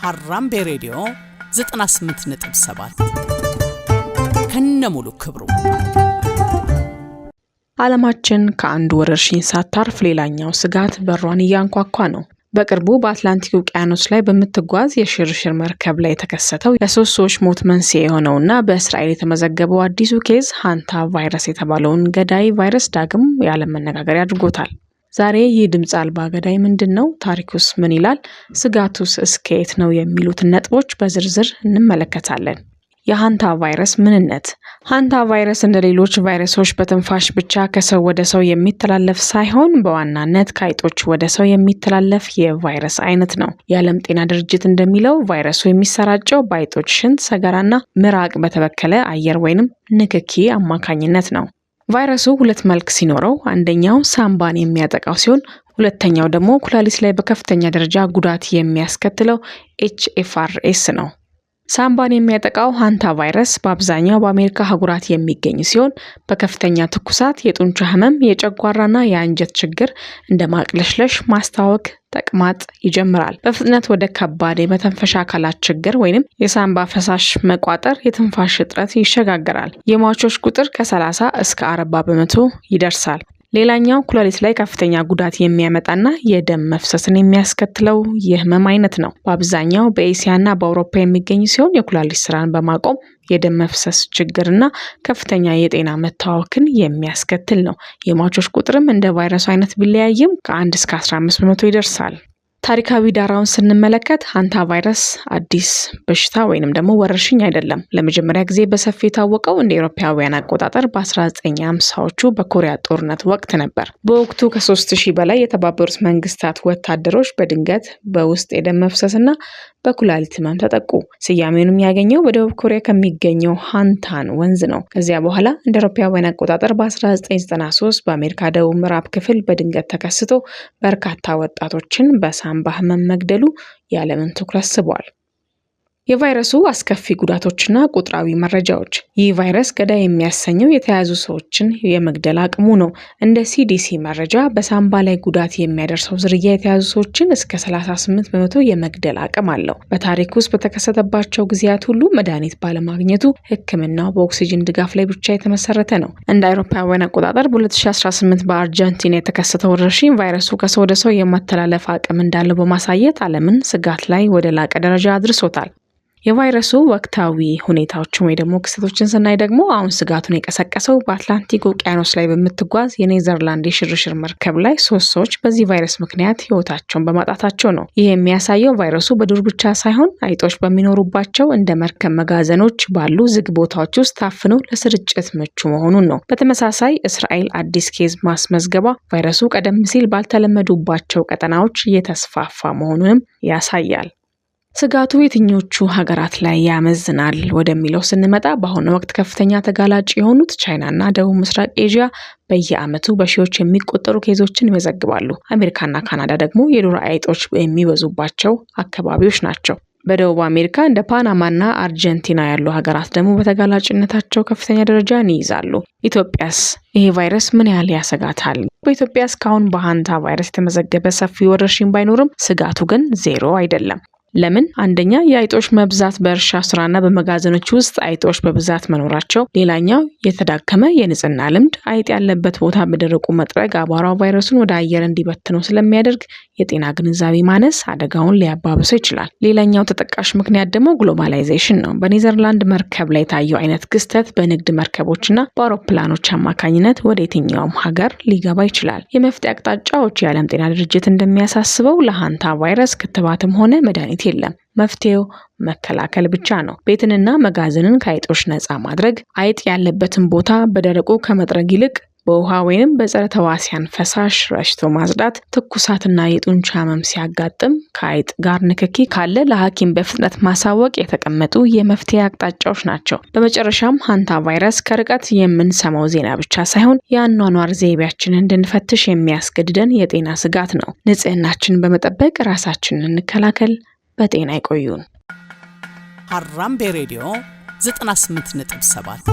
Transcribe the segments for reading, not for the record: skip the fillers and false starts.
ሀራምቤ ሬዲዮ 98.7 ከነሙሉ ክብሩ። ዓለማችን ከአንዱ ወረርሽኝ ሳታርፍ ሌላኛው ስጋት በሯን እያንኳኳ ነው። በቅርቡ በአትላንቲክ ውቅያኖስ ላይ በምትጓዝ የሽርሽር መርከብ ላይ የተከሰተው የሶስት ሰዎች ሞት መንስኤ የሆነውና በእስራኤል የተመዘገበው አዲሱ ኬዝ ሃንታ ቫይረስ የተባለውን ገዳይ ቫይረስ ዳግም የዓለም መነጋገሪያ አድርጎታል። ዛሬ ይህ ድምጽ አልባ ገዳይ ምንድነው? ታሪኩስ ምን ይላል? ስጋቱስ እስከየት ነው? የሚሉትን ነጥቦች በዝርዝር እንመለከታለን። የሃንታ ቫይረስ ምንነት። ሃንታ ቫይረስ እንደ ሌሎች ቫይረሶች በትንፋሽ ብቻ ከሰው ወደ ሰው የሚተላለፍ ሳይሆን በዋናነት ከአይጦች ወደ ሰው የሚተላለፍ የቫይረስ አይነት ነው። የዓለም ጤና ድርጅት እንደሚለው ቫይረሱ የሚሰራጨው በአይጦች ሽንት፣ ሰገራና ምራቅ በተበከለ አየር ወይንም ንክኪ አማካኝነት ነው። ቫይረሱ ሁለት መልክ ሲኖረው አንደኛው ሳምባን የሚያጠቃው ሲሆን ሁለተኛው ደግሞ ኩላሊት ላይ በከፍተኛ ደረጃ ጉዳት የሚያስከትለው HFRS ነው። ሳምባን የሚያጠቃው ሃንታ ቫይረስ በአብዛኛው በአሜሪካ አህጉራት የሚገኝ ሲሆን በከፍተኛ ትኩሳት፣ የጡንቻ ህመም፣ የጨጓራና የአንጀት ችግር እንደ ማቅለሽለሽ፣ ማስታወክ፣ ተቅማጥ ይጀምራል። በፍጥነት ወደ ከባድ የመተንፈሻ አካላት ችግር ወይንም የሳምባ ፈሳሽ መቋጠር፣ የትንፋሽ እጥረት ይሸጋገራል። የሟቾች ቁጥር ከ30 እስከ 40% ይደርሳል። ሌላኛው ኩላሊት ላይ ከፍተኛ ጉዳት የሚያመጣና የደም መፍሰስን የሚያስከትለው የህመም አይነት ነው። በአብዛኛው በኤሲያና በአውሮፓ የሚገኝ ሲሆን የኩላሊት ስራን በማቆም የደም መፍሰስ ችግርና ከፍተኛ የጤና መታወክን የሚያስከትል ነው። የሟቾች ቁጥርም እንደ ቫይረሱ አይነት ቢለያይም ከ1 እስከ 15% ይደርሳል። ታሪካዊ ዳራውን ስንመለከት ሃንታ ቫይረስ አዲስ በሽታ ወይንም ደግሞ ወረርሽኝ አይደለም። ለመጀመሪያ ጊዜ በሰፊ የታወቀው እንደ አውሮፓውያን አቆጣጠር በ1950ዎቹ በኮሪያ ጦርነት ወቅት ነበር። በወቅቱ ከ3000 በላይ የተባበሩት መንግስታት ወታደሮች በድንገት በውስጥ የደም መፍሰስና በኩላሊት ህመም ተጠቁ። ስያሜውንም ያገኘው በደቡብ ኮሪያ ከሚገኘው ሃንታን ወንዝ ነው። ከዚያ በኋላ እንደ አውሮፓውያን አቆጣጠር በ1993 በአሜሪካ ደቡብ ምዕራብ ክፍል በድንገት ተከስቶ በርካታ ወጣቶችን በሳምባ ህመም መግደሉ የዓለምን ትኩረት ስቧል። የቫይረሱ አስከፊ ጉዳቶችና ቁጥራዊ መረጃዎች። ይህ ቫይረስ ገዳይ የሚያሰኘው የተያዙ ሰዎችን የመግደል አቅሙ ነው። እንደ CDC መረጃ በሳምባ ላይ ጉዳት የሚያደርሰው ዝርያ የተያዙ ሰዎችን እስከ 38% የመግደል አቅም አለው። በታሪክ ውስጥ በተከሰተባቸው ጊዜያት ሁሉ መድኃኒት ባለማግኘቱ ሕክምናው በኦክሲጅን ድጋፍ ላይ ብቻ የተመሰረተ ነው። እንደ አውሮፓውያን አቆጣጠር በ2018 በአርጀንቲና የተከሰተው ወረርሽኝ ቫይረሱ ከሰው ወደ ሰው የማተላለፍ አቅም እንዳለው በማሳየት ዓለምን ስጋት ላይ ወደ ላቀ ደረጃ አድርሶታል። የቫይረሱ ወቅታዊ ሁኔታዎችን ወይ ደግሞ ክስተቶችን ስናይ ደግሞ አሁን ስጋቱን የቀሰቀሰው በአትላንቲክ ውቅያኖስ ላይ በምትጓዝ የኔዘርላንድ የሽርሽር መርከብ ላይ 3 ሰዎች በዚህ ቫይረስ ምክንያት ህይወታቸውን በማጣታቸው ነው። ይህ የሚያሳየው ቫይረሱ በዱር ብቻ ሳይሆን አይጦች በሚኖሩባቸው እንደ መርከብ መጋዘኖች ባሉ ዝግ ቦታዎች ውስጥ ታፍነው ለስርጭት ምቹ መሆኑን ነው። በተመሳሳይ እስራኤል አዲስ ኬዝ ማስመዝገቧ ቫይረሱ ቀደም ሲል ባልተለመዱባቸው ቀጠናዎች እየተስፋፋ መሆኑንም ያሳያል። ስጋቱ የትኞቹ ሀገራት ላይ ያመዝናል ወደሚለው ስንመጣ በአሁኑ ወቅት ከፍተኛ ተጋላጭ የሆኑት ቻይናና ደቡብ ምስራቅ ኤዥያ በየዓመቱ በሺዎች የሚቆጠሩ ኬዞችን ይመዘግባሉ። አሜሪካና ካናዳ ደግሞ የዱር አይጦች የሚበዙባቸው አካባቢዎች ናቸው። በደቡብ አሜሪካ እንደ ፓናማና አርጀንቲና ያሉ ሀገራት ደግሞ በተጋላጭነታቸው ከፍተኛ ደረጃን ይይዛሉ። ኢትዮጵያስ ይሄ ቫይረስ ምን ያህል ያሰጋታል? በኢትዮጵያ እስካሁን በሃንታ ቫይረስ የተመዘገበ ሰፊ ወረርሽኝ ባይኖርም ስጋቱ ግን ዜሮ አይደለም። ለምን? አንደኛ የአይጦች መብዛት በእርሻ ስራና በመጋዘኖች ውስጥ አይጦች በብዛት መኖራቸው። ሌላኛው የተዳከመ የንጽህና ልምድ። አይጥ ያለበት ቦታ በደረቁ መጥረግ አቧራው ቫይረሱን ወደ አየር እንዲበትነው ስለሚያደርግ የጤና ግንዛቤ ማነስ አደጋውን ሊያባብሰው ይችላል። ሌላኛው ተጠቃሽ ምክንያት ደግሞ ግሎባላይዜሽን ነው። በኔዘርላንድ መርከብ ላይ የታየው አይነት ክስተት በንግድ መርከቦችና በአውሮፕላኖች አማካኝነት ወደ የትኛውም ሀገር ሊገባ ይችላል። የመፍትሄ አቅጣጫዎች የዓለም ጤና ድርጅት እንደሚያሳስበው ለሃንታ ቫይረስ ክትባትም ሆነ መድኃኒት የለም። መፍትሄው መከላከል ብቻ ነው። ቤትንና መጋዘንን ከአይጦች ነፃ ማድረግ፣ አይጥ ያለበትን ቦታ በደረቁ ከመጥረግ ይልቅ በውሃ ወይንም በጸረ ተዋሲያን ፈሳሽ ረሽቶ ማጽዳት፣ ትኩሳትና የጡንቻ ህመም ሲያጋጥም ከአይጥ ጋር ንክኪ ካለ ለሐኪም በፍጥነት ማሳወቅ የተቀመጡ የመፍትሄ አቅጣጫዎች ናቸው። በመጨረሻም ሃንታ ቫይረስ ከርቀት የምንሰማው ዜና ብቻ ሳይሆን የአኗኗር ዘይቤያችንን እንድንፈትሽ የሚያስገድደን የጤና ስጋት ነው። ንጽህናችንን በመጠበቅ ራሳችንን እንከላከል። በጤና ይቆዩን። ሀራምቤ ሬዲዮ 98.7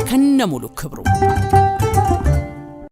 ከነሙሉ ክብሩ